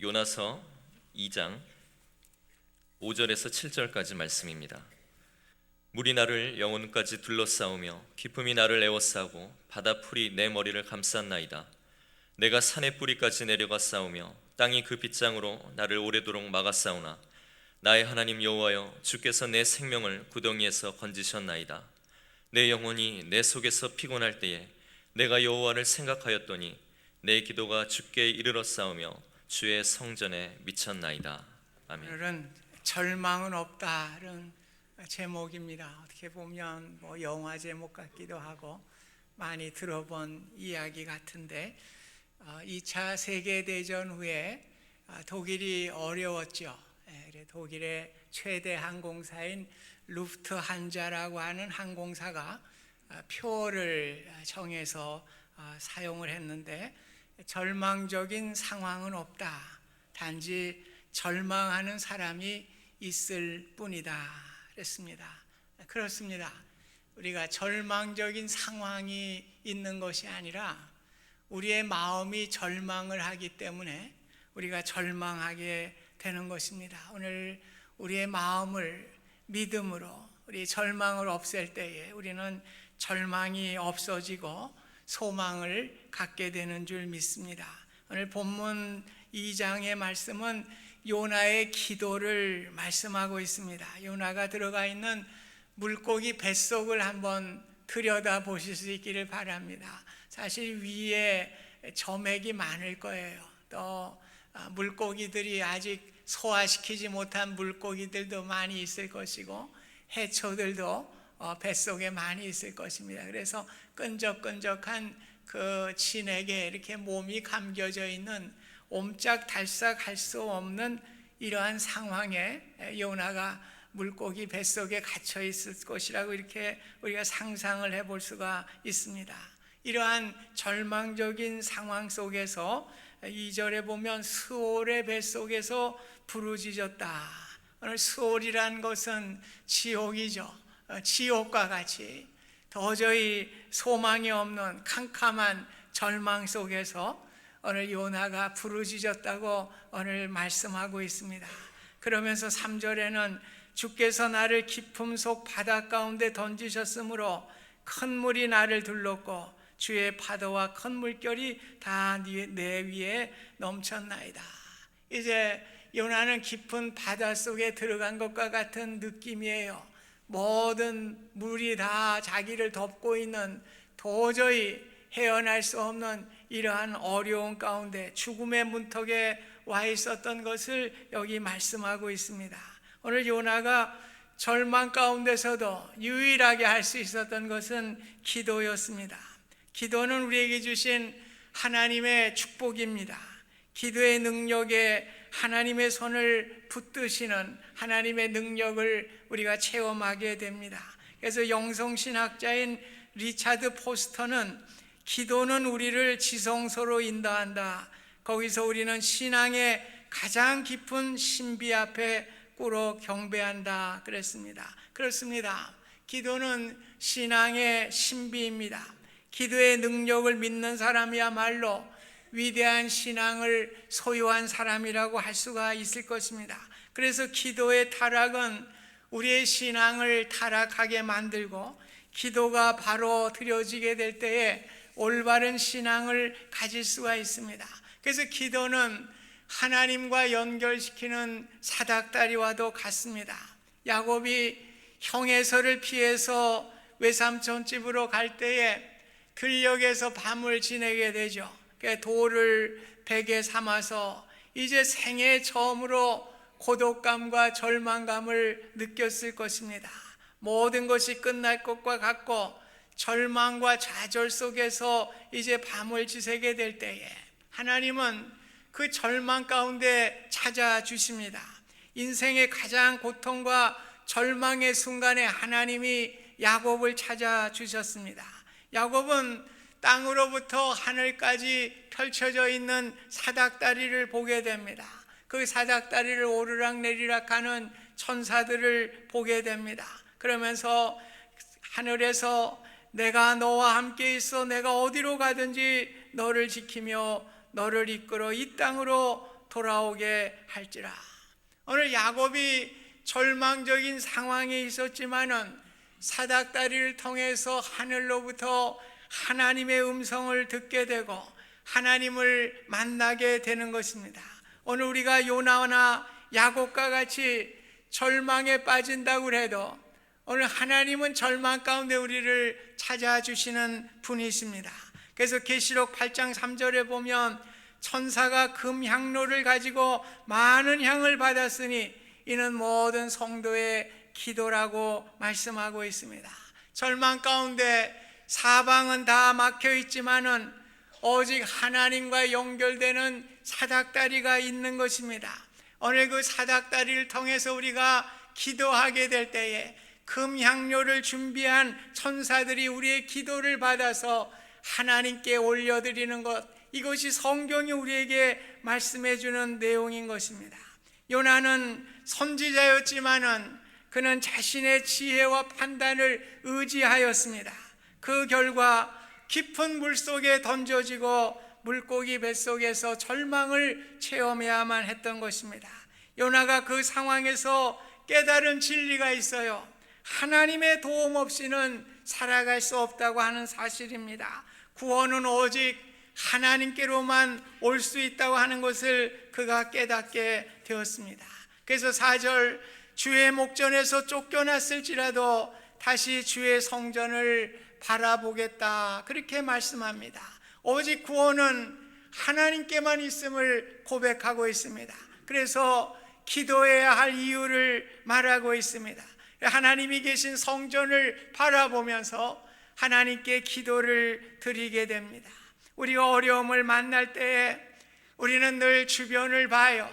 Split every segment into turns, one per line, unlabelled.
요나서 2장 5절에서 7절까지 말씀입니다. 물이 나를 영혼까지 둘러싸우며 기품이 나를 에워싸고 바다 풀이 내 머리를 감쌌나이다. 내가 산의 뿌리까지 내려가 싸우며 땅이 그 빗장으로 나를 오래도록 막았사오나 나의 하나님 여호와여, 주께서 내 생명을 구덩이에서 건지셨나이다. 내 영혼이 내 속에서 피곤할 때에 내가 여호와를 생각하였더니 내 기도가 주께 이르렀사오며 주의 성전에 미쳤나이다. 아멘.
오늘은 절망은 없다 이런 제목입니다. 어떻게 보면 영화 제목 같기도 하고 많이 들어본 이야기 같은데 2차 세계대전 후에 독일이 어려웠죠. 독일의 최대 항공사인 루프트한자라고 하는 항공사가 표를 정해서 사용을 했는데 절망적인 상황은 없다. 단지 절망하는 사람이 있을 뿐이다. 그랬습니다. 그렇습니다. 우리가 절망적인 상황이 있는 것이 아니라 우리의 마음이 절망을 하기 때문에 우리가 절망하게 되는 것입니다. 오늘 우리의 마음을 믿음으로 우리 절망을 없앨 때에 우리는 절망이 없어지고 소망을 갖게 되는 줄 믿습니다. 오늘 본문 2장의 말씀은 요나의 기도를 말씀하고 있습니다. 요나가 들어가 있는 물고기 뱃속을 한번 들여다 보실 수 있기를 바랍니다. 사실 위에 점액이 많을 거예요. 또 물고기들이 아직 소화시키지 못한 물고기들도 많이 있을 것이고 해초들도 뱃속에 많이 있을 것입니다. 그래서 끈적끈적한 그 진액에 이렇게 몸이 감겨져 있는 옴짝달싹 할 수 없는 이러한 상황에 요나가 물고기 뱃속에 갇혀 있을 것이라고 이렇게 우리가 상상을 해볼 수가 있습니다. 이러한 절망적인 상황 속에서 2절에 보면 스올의 뱃속에서 부르짖었다. 오늘 스올이란 것은 지옥이죠. 지옥과 같이 도저히 소망이 없는 캄캄한 절망 속에서 오늘 요나가 부르짖었다고 오늘 말씀하고 있습니다. 그러면서 3절에는 주께서 나를 깊음 속 바다 가운데 던지셨으므로 큰 물이 나를 둘렀고 주의 파도와 큰 물결이 다 내 위에 넘쳤나이다. 이제 요나는 깊은 바다 속에 들어간 것과 같은 느낌이에요. 모든 물이 다 자기를 덮고 있는 도저히 헤어날 수 없는 이러한 어려운 가운데 죽음의 문턱에 와 있었던 것을 여기 말씀하고 있습니다. 오늘 요나가 절망 가운데서도 유일하게 할 수 있었던 것은 기도였습니다. 기도는 우리에게 주신 하나님의 축복입니다. 기도의 능력에 하나님의 손을 붙드시는 하나님의 능력을 우리가 체험하게 됩니다. 그래서 영성신학자인 리차드 포스터는 기도는 우리를 지성소로 인도한다. 거기서 우리는 신앙의 가장 깊은 신비 앞에 꿇어 경배한다 그랬습니다. 그렇습니다. 기도는 신앙의 신비입니다. 기도의 능력을 믿는 사람이야말로 위대한 신앙을 소유한 사람이라고 할 수가 있을 것입니다. 그래서 기도의 타락은 우리의 신앙을 타락하게 만들고 기도가 바로 드려지게 될 때에 올바른 신앙을 가질 수가 있습니다. 그래서 기도는 하나님과 연결시키는 사닥다리와도 같습니다. 야곱이 형의 설을 피해서 외삼촌 집으로 갈 때에 들녘에서 밤을 지내게 되죠. 돌을 베개 삼아서 이제 생애 처음으로 고독감과 절망감을 느꼈을 것입니다. 모든 것이 끝날 것과 같고 절망과 좌절 속에서 이제 밤을 지새게 될 때에 하나님은 그 절망 가운데 찾아주십니다. 인생의 가장 고통과 절망의 순간에 하나님이 야곱을 찾아주셨습니다. 야곱은 땅으로부터 하늘까지 펼쳐져 있는 사닥다리를 보게 됩니다. 그 사닥다리를 오르락내리락 하는 천사들을 보게 됩니다. 그러면서 하늘에서 내가 너와 함께 있어 내가 어디로 가든지 너를 지키며 너를 이끌어 이 땅으로 돌아오게 할지라. 오늘 야곱이 절망적인 상황에 있었지만은 사닥다리를 통해서 하늘로부터 하나님의 음성을 듣게 되고 하나님을 만나게 되는 것입니다. 오늘 우리가 요나나 야곱과 같이 절망에 빠진다고 해도 오늘 하나님은 절망 가운데 우리를 찾아주시는 분이십니다. 그래서 계시록 8장 3절에 보면 천사가 금향로를 가지고 많은 향을 받았으니 이는 모든 성도의 기도라고 말씀하고 있습니다. 절망 가운데 사방은 다 막혀 있지만은 오직 하나님과 연결되는 사닥다리가 있는 것입니다. 오늘 그 사닥다리를 통해서 우리가 기도하게 될 때에 금향료를 준비한 천사들이 우리의 기도를 받아서 하나님께 올려드리는 것, 이것이 성경이 우리에게 말씀해 주는 내용인 것입니다. 요나는 선지자였지만은 그는 자신의 지혜와 판단을 의지하였습니다. 그 결과 깊은 물속에 던져지고 물고기 뱃속에서 절망을 체험해야만 했던 것입니다. 요나가 그 상황에서 깨달은 진리가 있어요. 하나님의 도움 없이는 살아갈 수 없다고 하는 사실입니다. 구원은 오직 하나님께로만 올 수 있다고 하는 것을 그가 깨닫게 되었습니다. 그래서 4절, 주의 목전에서 쫓겨났을지라도 다시 주의 성전을 바라보겠다, 그렇게 말씀합니다. 오직 구원은 하나님께만 있음을 고백하고 있습니다. 그래서 기도해야 할 이유를 말하고 있습니다. 하나님이 계신 성전을 바라보면서 하나님께 기도를 드리게 됩니다. 우리가 어려움을 만날 때에 우리는 늘 주변을 봐요.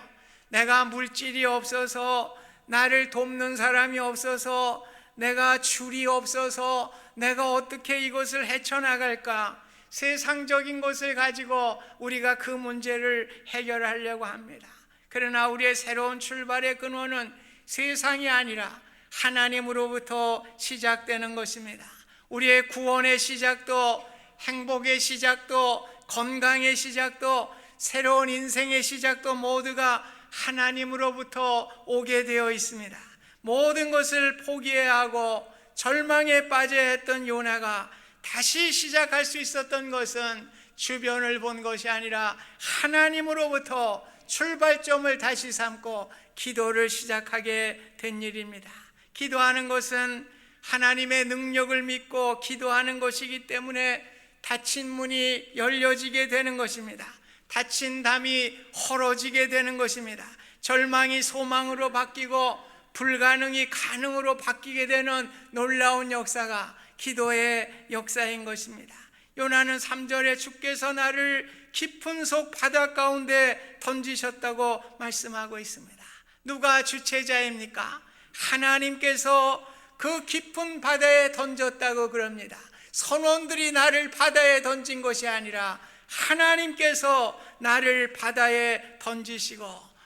내가 물질이 없어서, 나를 돕는 사람이 없어서, 내가 줄이 없어서 내가 어떻게 이것을 헤쳐나갈까? 세상적인 것을 가지고 우리가 그 문제를 해결하려고 합니다. 그러나 우리의 새로운 출발의 근원은 세상이 아니라 하나님으로부터 시작되는 것입니다. 우리의 구원의 시작도, 행복의 시작도, 건강의 시작도, 새로운 인생의 시작도 모두가 하나님으로부터 오게 되어 있습니다. 모든 것을 포기해야 하고 절망에 빠져야 했던 요나가 다시 시작할 수 있었던 것은 주변을 본 것이 아니라 하나님으로부터 출발점을 다시 삼고 기도를 시작하게 된 일입니다. 기도하는 것은 하나님의 능력을 믿고 기도하는 것이기 때문에 닫힌 문이 열려지게 되는 것입니다. 닫힌 담이 헐어지게 되는 것입니다. 절망이 소망으로 바뀌고 불가능이 가능으로 바뀌게 되는 놀라운 역사가 기도의 역사인 것입니다. 요나는 3절에 주께서 나를 깊은 속 바다 가운데 던지셨다고 말씀하고 있습니다. 누가 주체자입니까? 하나님께서 그 깊은 바다에 던졌다고 그럽니다. 선원들이 나를 바다에 던진 것이 아니라 하나님께서 나를 바다에 던지시고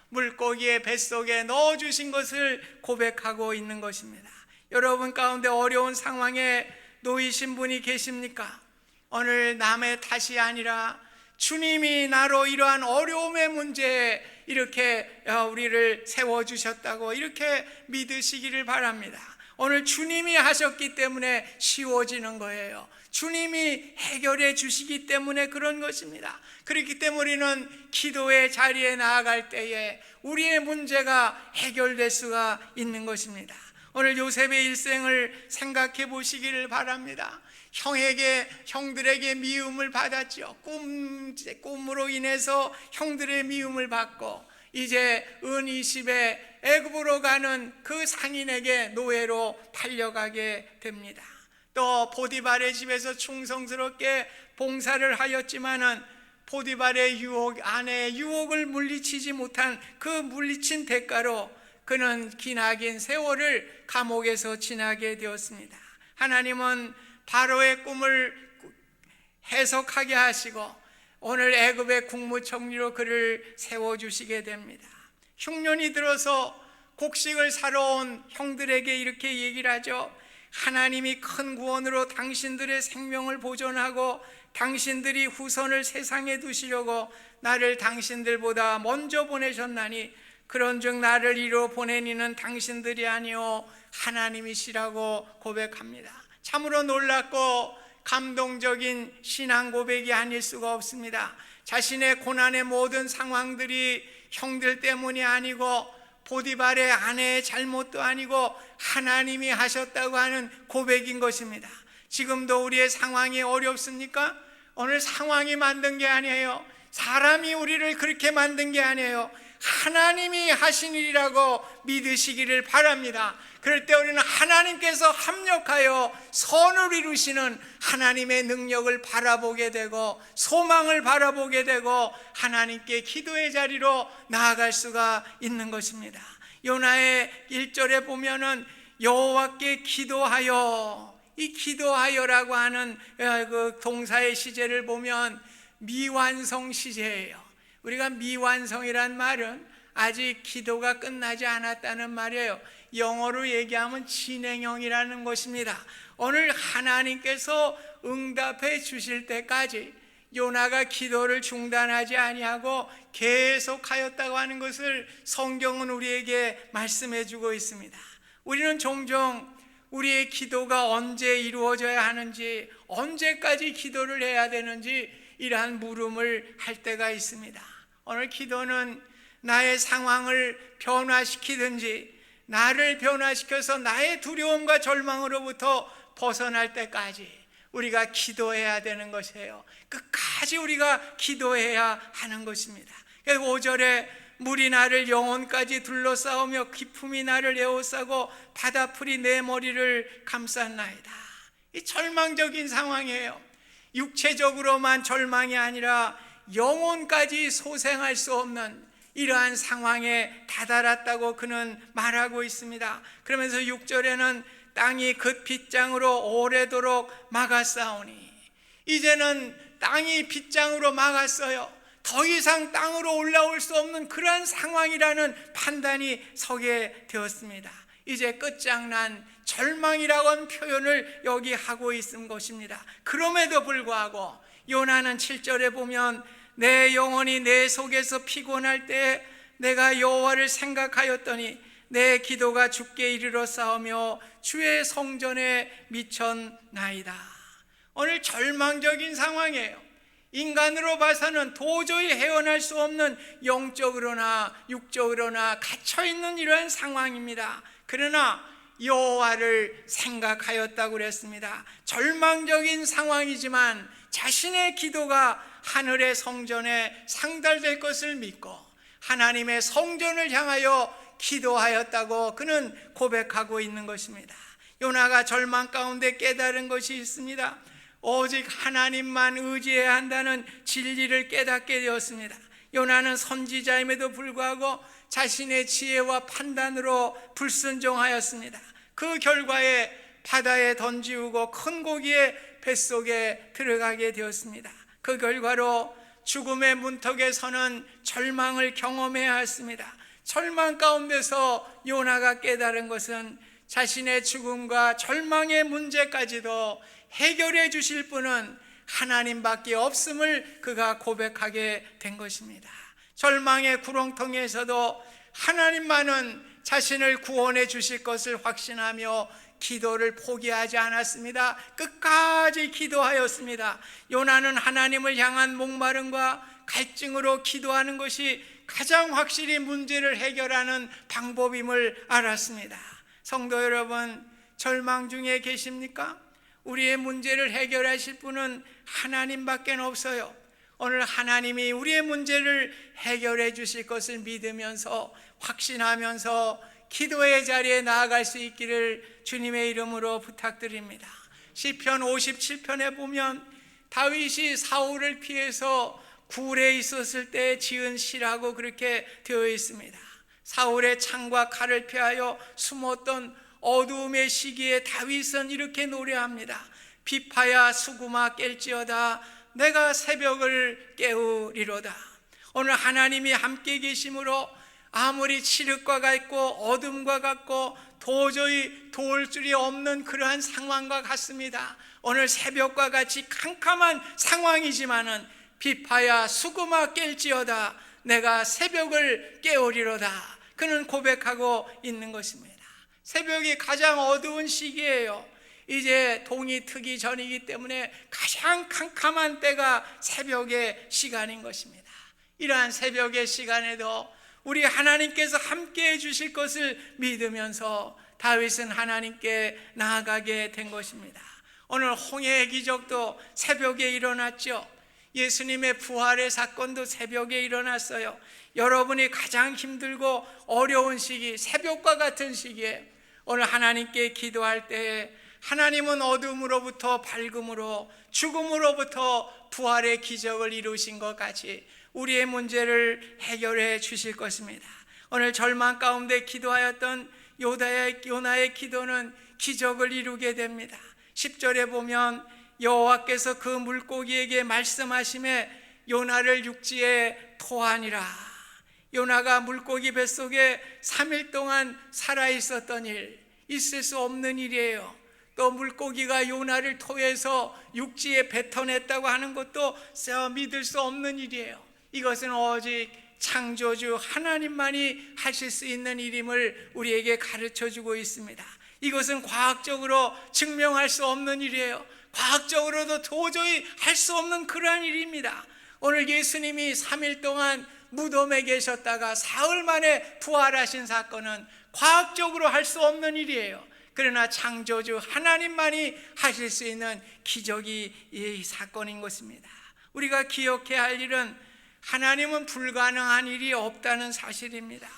물고기의 뱃속에 넣어주신 것을 고백하고 있는 것입니다. 여러분 가운데 어려운 상황에 놓이신 분이 계십니까? 오늘 남의 탓이 아니라 주님이 나로 이러한 어려움의 문제에 이렇게 우리를 세워주셨다고 이렇게 믿으시기를 바랍니다. 오늘 주님이 하셨기 때문에 쉬워지는 거예요. 주님이 해결해 주시기 때문에 그런 것입니다. 그렇기 때문에 우리는 기도의 자리에 나아갈 때에 우리의 문제가 해결될 수가 있는 것입니다. 오늘 요셉의 일생을 생각해 보시기를 바랍니다. 형들에게 미움을 받았죠. 꿈으로 인해서 형들의 미움을 받고 이제 은 20에 애굽으로 가는 그 상인에게 노예로 팔려가게 됩니다. 또 보디발의 집에서 충성스럽게 봉사를 하였지만은 보디발의 아내의 유혹을 물리치지 못한 그 물리친 대가로 그는 기나긴 세월을 감옥에서 지나게 되었습니다. 하나님은 바로의 꿈을 해석하게 하시고 오늘 애굽의 국무총리로 그를 세워주시게 됩니다. 흉년이 들어서 곡식을 사러 온 형들에게 이렇게 얘기를 하죠. 하나님이 큰 구원으로 당신들의 생명을 보존하고 당신들이 후손을 세상에 두시려고 나를 당신들보다 먼저 보내셨나니 그런즉 나를 이로 보내니는 당신들이 아니요 하나님이시라고 고백합니다. 참으로 놀랍고 감동적인 신앙 고백이 아닐 수가 없습니다. 자신의 고난의 모든 상황들이 형들 때문이 아니고 보디발의 아내의 잘못도 아니고 하나님이 하셨다고 하는 고백인 것입니다. 지금도 우리의 상황이 어렵습니까? 오늘 상황이 만든 게 아니에요. 사람이 우리를 그렇게 만든 게 아니에요. 하나님이 하신 일이라고 믿으시기를 바랍니다. 그럴 때 우리는 하나님께서 합력하여 선을 이루시는 하나님의 능력을 바라보게 되고 소망을 바라보게 되고 하나님께 기도의 자리로 나아갈 수가 있는 것입니다. 요나의 1절에 보면은 여호와께 기도하여, 이 기도하여라고 하는 그 동사의 시제를 보면 미완성 시제예요. 우리가 미완성이란 말은 아직 기도가 끝나지 않았다는 말이에요. 영어로 얘기하면 진행형이라는 것입니다. 오늘 하나님께서 응답해 주실 때까지 요나가 기도를 중단하지 아니하고 계속하였다고 하는 것을 성경은 우리에게 말씀해 주고 있습니다. 우리는 종종 우리의 기도가 언제 이루어져야 하는지, 언제까지 기도를 해야 되는지 이러한 물음을 할 때가 있습니다. 오늘 기도는 나의 상황을 변화시키든지 나를 변화시켜서 나의 두려움과 절망으로부터 벗어날 때까지 우리가 기도해야 되는 것이에요. 끝까지 우리가 기도해야 하는 것입니다. 5절에 물이 나를 영혼까지 둘러싸우며 기품이 나를 에워싸고 바다풀이 내 머리를 감쌌나이다. 이 절망적인 상황이에요. 육체적으로만 절망이 아니라 영혼까지 소생할 수 없는 이러한 상황에 다다랐다고 그는 말하고 있습니다. 그러면서 6절에는 땅이 그 빗장으로 오래도록 막았사오니, 이제는 땅이 빗장으로 막았어요. 더 이상 땅으로 올라올 수 없는 그러한 상황이라는 판단이 서게 되었습니다. 이제 끝장난 절망이라고 하는 표현을 여기 하고 있는 것입니다. 그럼에도 불구하고 요나는 7절에 보면 내 영혼이 내 속에서 피곤할 때 내가 여호와를 생각하였더니 내 기도가 주께 이르러 싸우며 주의 성전에 미쳤나이다. 오늘 절망적인 상황이에요. 인간으로 봐서는 도저히 헤어날 수 없는 영적으로나 육적으로나 갇혀있는 이러한 상황입니다. 그러나 여호와를 생각하였다고 그랬습니다. 절망적인 상황이지만 자신의 기도가 하늘의 성전에 상달될 것을 믿고 하나님의 성전을 향하여 기도하였다고 그는 고백하고 있는 것입니다. 요나가 절망 가운데 깨달은 것이 있습니다. 오직 하나님만 의지해야 한다는 진리를 깨닫게 되었습니다. 요나는 선지자임에도 불구하고 자신의 지혜와 판단으로 불순종하였습니다. 그 결과에 바다에 던지우고 큰 고기의 뱃속에 들어가게 되었습니다. 그 결과로 죽음의 문턱에 서는 절망을 경험해야 했습니다. 절망 가운데서 요나가 깨달은 것은 자신의 죽음과 절망의 문제까지도 해결해 주실 분은 하나님밖에 없음을 그가 고백하게 된 것입니다. 절망의 구렁텅이에서도 하나님만은 자신을 구원해 주실 것을 확신하며 기도를 포기하지 않았습니다. 끝까지 기도하였습니다. 요나는 하나님을 향한 목마름과 갈증으로 기도하는 것이 가장 확실히 문제를 해결하는 방법임을 알았습니다. 성도 여러분, 절망 중에 계십니까? 우리의 문제를 해결하실 분은 하나님밖에 없어요. 오늘 하나님이 우리의 문제를 해결해 주실 것을 믿으면서 확신하면서 기도의 자리에 나아갈 수 있기를 주님의 이름으로 부탁드립니다. 시편 57편에 보면 다윗이 사울을 피해서 굴에 있었을 때 지은 시라고 그렇게 되어 있습니다. 사울의 창과 칼을 피하여 숨었던 어두움의 시기에 다윗은 이렇게 노래합니다. 비파야 수구마 깰지어다 내가 새벽을 깨우리로다. 오늘 하나님이 함께 계심으로 아무리 칠흑과 같고 어둠과 같고 도저히 도울 줄이 없는 그러한 상황과 같습니다. 오늘 새벽과 같이 캄캄한 상황이지만은 비파야 수금아 깰지어다 내가 새벽을 깨우리로다 그는 고백하고 있는 것입니다. 새벽이 가장 어두운 시기예요. 이제 동이 트기 전이기 때문에 가장 캄캄한 때가 새벽의 시간인 것입니다. 이러한 새벽의 시간에도 우리 하나님께서 함께해 주실 것을 믿으면서 다윗은 하나님께 나아가게 된 것입니다. 오늘 홍해의 기적도 새벽에 일어났죠. 예수님의 부활의 사건도 새벽에 일어났어요. 여러분이 가장 힘들고 어려운 시기, 새벽과 같은 시기에 오늘 하나님께 기도할 때에 하나님은 어둠으로부터 밝음으로, 죽음으로부터 부활의 기적을 이루신 것 같이 우리의 문제를 해결해 주실 것입니다. 오늘 절망 가운데 기도하였던 요나의 기도는 기적을 이루게 됩니다. 10절에 보면 여호와께서 그 물고기에게 말씀하심에 요나를 육지에 토하니라. 요나가 물고기 뱃속에 3일 동안 살아있었던 일, 있을 수 없는 일이에요. 또 물고기가 요나를 토해서 육지에 뱉어냈다고 하는 것도 믿을 수 없는 일이에요. 이것은 오직 창조주 하나님만이 하실 수 있는 일임을 우리에게 가르쳐주고 있습니다. 이것은 과학적으로 증명할 수 없는 일이에요. 과학적으로도 도저히 할 수 없는 그러한 일입니다. 오늘 예수님이 3일 동안 무덤에 계셨다가 사흘 만에 부활하신 사건은 과학적으로 할 수 없는 일이에요. 그러나 창조주 하나님만이 하실 수 있는 기적이 이 사건인 것입니다. 우리가 기억해야 할 일은 하나님은 불가능한 일이 없다는 사실입니다.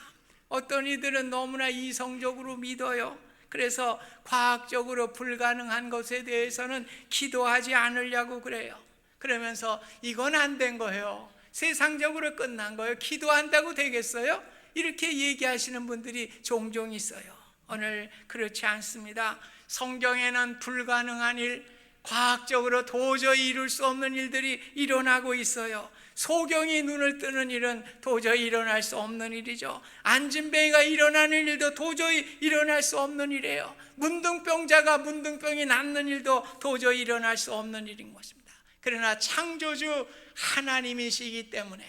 어떤 이들은 너무나 이성적으로 믿어요. 그래서 과학적으로 불가능한 것에 대해서는 기도하지 않으려고 그래요. 그러면서 이건 안 된 거예요. 세상적으로 끝난 거예요. 기도한다고 되겠어요? 이렇게 얘기하시는 분들이 종종 있어요. 오늘 그렇지 않습니다. 성경에는 불가능한 일, 과학적으로 도저히 이룰 수 없는 일들이 일어나고 있어요. 소경이 눈을 뜨는 일은 도저히 일어날 수 없는 일이죠. 안진뱅이가 일어나는 일도 도저히 일어날 수 없는 일이에요. 문둥병자가 문둥병이 낫는 일도 도저히 일어날 수 없는 일인 것입니다. 그러나 창조주 하나님이시기 때문에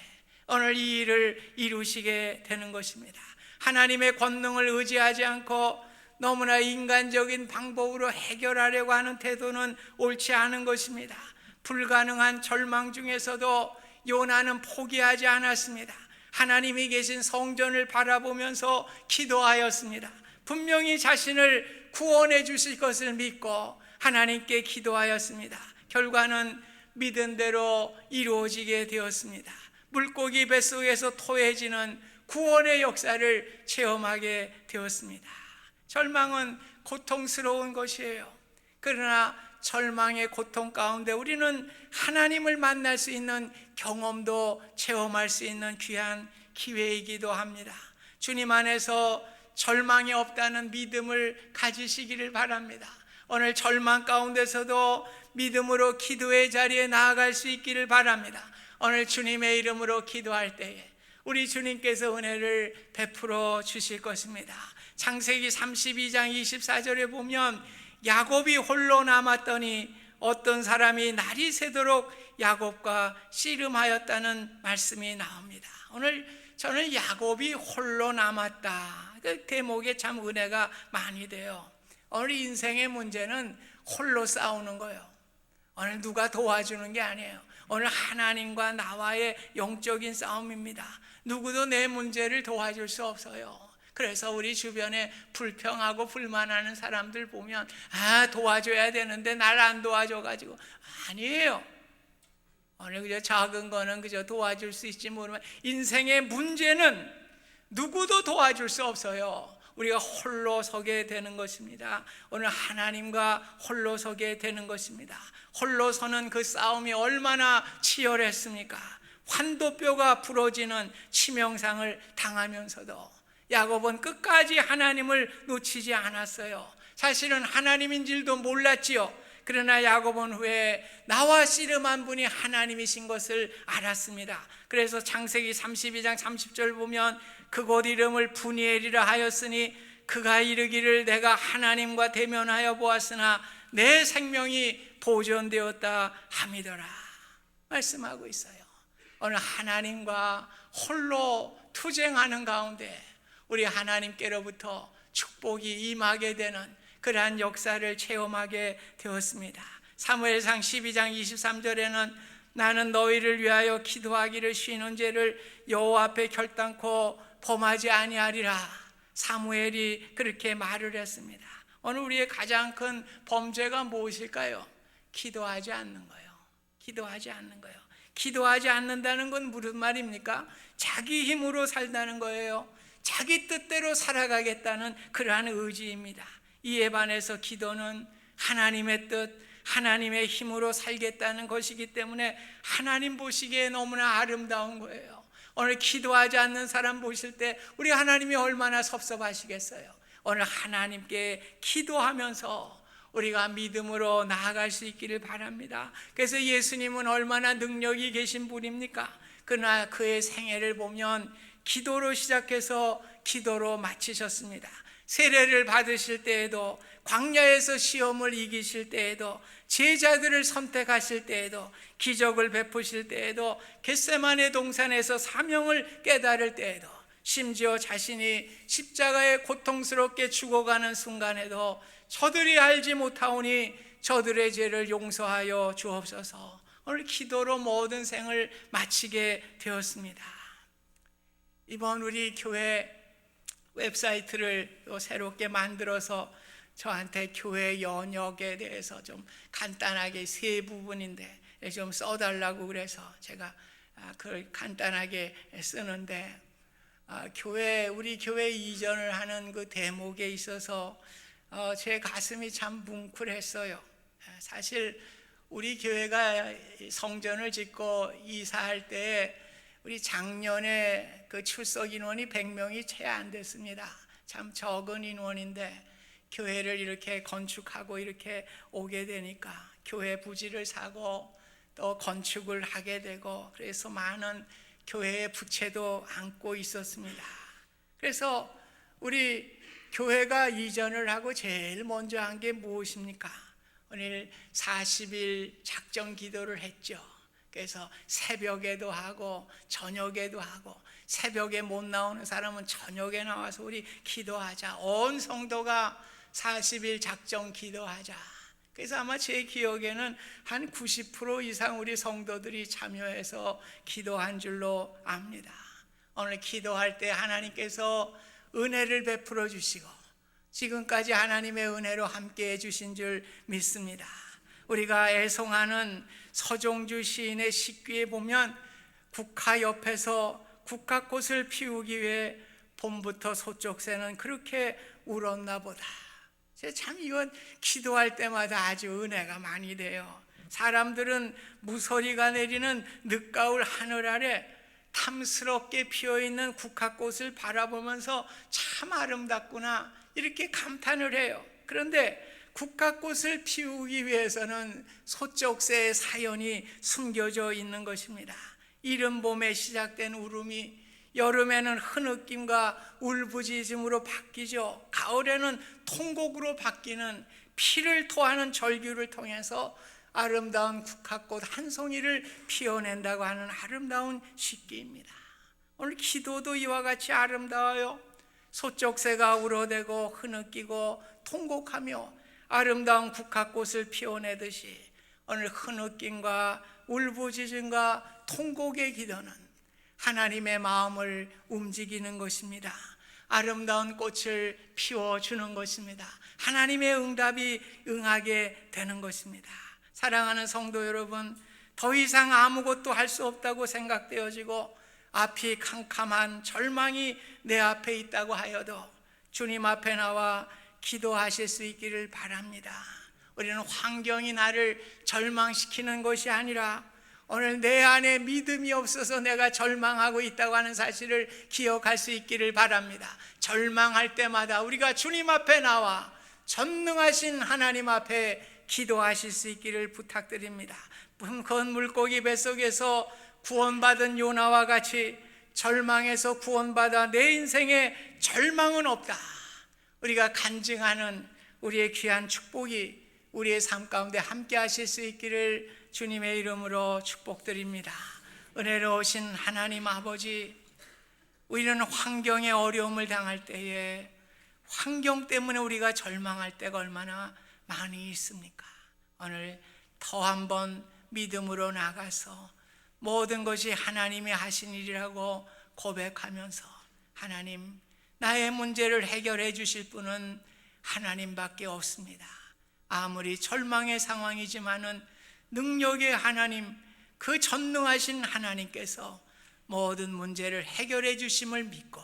오늘 이 일을 이루시게 되는 것입니다. 하나님의 권능을 의지하지 않고 너무나 인간적인 방법으로 해결하려고 하는 태도는 옳지 않은 것입니다. 불가능한 절망 중에서도 요나는 포기하지 않았습니다. 하나님이 계신 성전을 바라보면서 기도하였습니다. 분명히 자신을 구원해 주실 것을 믿고 하나님께 기도하였습니다. 결과는 믿은 대로 이루어지게 되었습니다. 물고기 뱃속에서 토해지는 구원의 역사를 체험하게 되었습니다. 절망은 고통스러운 것이에요. 그러나 절망의 고통 가운데 우리는 하나님을 만날 수 있는 경험도 체험할 수 있는 귀한 기회이기도 합니다. 주님 안에서 절망이 없다는 믿음을 가지시기를 바랍니다. 오늘 절망 가운데서도 믿음으로 기도의 자리에 나아갈 수 있기를 바랍니다. 오늘 주님의 이름으로 기도할 때에 우리 주님께서 은혜를 베풀어 주실 것입니다. 창세기 32장 24절에 보면 야곱이 홀로 남았더니 어떤 사람이 날이 새도록 야곱과 씨름하였다는 말씀이 나옵니다. 오늘 저는 야곱이 홀로 남았다, 그 대목에 참 은혜가 많이 돼요. 오늘 인생의 문제는 홀로 싸우는 거예요. 오늘 누가 도와주는 게 아니에요. 오늘 하나님과 나와의 영적인 싸움입니다. 누구도 내 문제를 도와줄 수 없어요. 그래서 우리 주변에 불평하고 불만하는 사람들 보면 도와줘야 되는데 날 안 도와줘가지고, 아니에요. 오늘 그저 작은 거는 그저 도와줄 수 있지 모르면 인생의 문제는 누구도 도와줄 수 없어요. 우리가 홀로 서게 되는 것입니다. 오늘 하나님과 홀로 서게 되는 것입니다. 홀로 서는 그 싸움이 얼마나 치열했습니까? 환도뼈가 부러지는 치명상을 당하면서도 야곱은 끝까지 하나님을 놓치지 않았어요. 사실은 하나님인 줄도 몰랐지요. 그러나 야곱은 후에 나와 씨름한 분이 하나님이신 것을 알았습니다. 그래서 창세기 32장 30절 보면 그곳 이름을 분이엘이라 하였으니 그가 이르기를 내가 하나님과 대면하여 보았으나 내 생명이 보존되었다 함이더라 말씀하고 있어요. 오늘 하나님과 홀로 투쟁하는 가운데 우리 하나님께로부터 축복이 임하게 되는 그러한 역사를 체험하게 되었습니다. 사무엘상 12장 23절에는 나는 너희를 위하여 기도하기를 쉬는 죄를 여호와 앞에 결단코 범하지 아니하리라. 사무엘이 그렇게 말을 했습니다. 오늘 우리의 가장 큰 범죄가 무엇일까요? 기도하지 않는 거예요. 기도하지 않는 거예요. 기도하지 않는다는 건 무슨 말입니까? 자기 힘으로 살다는 거예요. 자기 뜻대로 살아가겠다는 그러한 의지입니다. 이에 반해서 기도는 하나님의 뜻, 하나님의 힘으로 살겠다는 것이기 때문에 하나님 보시기에 너무나 아름다운 거예요. 오늘 기도하지 않는 사람 보실 때 우리 하나님이 얼마나 섭섭하시겠어요. 오늘 하나님께 기도하면서 우리가 믿음으로 나아갈 수 있기를 바랍니다. 그래서 예수님은 얼마나 능력이 계신 분입니까? 그러나 그의 생애를 보면 기도로 시작해서 기도로 마치셨습니다. 세례를 받으실 때에도, 광야에서 시험을 이기실 때에도, 제자들을 선택하실 때에도, 기적을 베푸실 때에도, 겟세마네 동산에서 사명을 깨달을 때에도, 심지어 자신이 십자가에 고통스럽게 죽어가는 순간에도 저들이 알지 못하오니 저들의 죄를 용서하여 주옵소서. 오늘 기도로 모든 생을 마치게 되었습니다. 이번 우리 교회 웹사이트를 새롭게 만들어서 저한테 교회 연역에 대해서 좀 간단하게 세 부분인데 좀 써달라고 그래서 제가 그걸 간단하게 쓰는데, 우리 교회 이전을 하는 그 대목에 있어서 제 가슴이 참 뭉클했어요. 사실 우리 교회가 성전을 짓고 이사할 때 우리 작년에 그 출석 인원이 100명이 채 안 됐습니다. 참 적은 인원인데 교회를 이렇게 건축하고 이렇게 오게 되니까 교회 부지를 사고 또 건축을 하게 되고, 그래서 많은 교회의 부채도 안고 있었습니다. 그래서 우리 교회가 이전을 하고 제일 먼저 한 게 무엇입니까? 오늘 40일 작정 기도를 했죠. 그래서 새벽에도 하고 저녁에도 하고, 새벽에 못 나오는 사람은 저녁에 나와서 우리 기도하자. 온 성도가 40일 작정 기도하자. 그래서 아마 제 기억에는 한 90% 이상 우리 성도들이 참여해서 기도한 줄로 압니다. 오늘 기도할 때 하나님께서 은혜를 베풀어 주시고 지금까지 하나님의 은혜로 함께 해주신 줄 믿습니다. 우리가 애송하는 서종주 시인의 식귀에 보면 국화 옆에서 국화꽃을 피우기 위해 봄부터 소쪽새는 그렇게 울었나 보다. 참 이건 기도할 때마다 아주 은혜가 많이 돼요. 사람들은 무서리가 내리는 늦가을 하늘 아래 탐스럽게 피어있는 국화꽃을 바라보면서 참 아름답구나 이렇게 감탄을 해요. 그런데 국화꽃을 피우기 위해서는 소쩍새의 사연이 숨겨져 있는 것입니다. 이른 봄에 시작된 울음이 여름에는 흐느낌과 울부짖음으로 바뀌죠. 가을에는 통곡으로 바뀌는 피를 토하는 절규를 통해서 아름다운 국화꽃 한 송이를 피워낸다고 하는 아름다운 식기입니다. 오늘 기도도 이와 같이 아름다워요. 소쩍새가 울어대고 흐느끼고 통곡하며 아름다운 국화꽃을 피워내듯이 오늘 흐느낌과 울부짖음과 통곡의 기도는 하나님의 마음을 움직이는 것입니다. 아름다운 꽃을 피워주는 것입니다. 하나님의 응답이 응하게 되는 것입니다. 사랑하는 성도 여러분, 더 이상 아무것도 할 수 없다고 생각되어지고 앞이 캄캄한 절망이 내 앞에 있다고 하여도 주님 앞에 나와 기도하실 수 있기를 바랍니다. 우리는 환경이 나를 절망시키는 것이 아니라 오늘 내 안에 믿음이 없어서 내가 절망하고 있다고 하는 사실을 기억할 수 있기를 바랍니다. 절망할 때마다 우리가 주님 앞에 나와 전능하신 하나님 앞에 기도하실 수 있기를 부탁드립니다. 큰 물고기 뱃속에서 구원받은 요나와 같이 절망에서 구원받아 내 인생에 절망은 없다, 우리가 간증하는 우리의 귀한 축복이 우리의 삶 가운데 함께 하실 수 있기를 주님의 이름으로 축복드립니다. 은혜로우신 하나님 아버지, 우리는 환경에 어려움을 당할 때에 환경 때문에 우리가 절망할 때가 얼마나 많이 있습니까? 오늘 더 한번 믿음으로 나가서 모든 것이 하나님이 하신 일이라고 고백하면서, 하나님, 나의 문제를 해결해 주실 분은 하나님밖에 없습니다. 아무리 절망의 상황이지만은 능력의 하나님, 그 전능하신 하나님께서 모든 문제를 해결해 주심을 믿고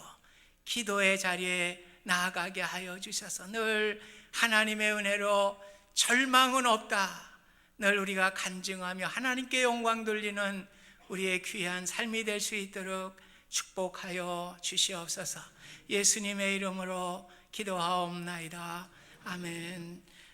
기도의 자리에 나아가게 하여 주셔서 늘 하나님의 은혜로 절망은 없다, 늘 우리가 간증하며 하나님께 영광 돌리는 우리의 귀한 삶이 될 수 있도록 축복하여 주시옵소서. 예수님의 이름으로 기도하옵나이다. 아멘.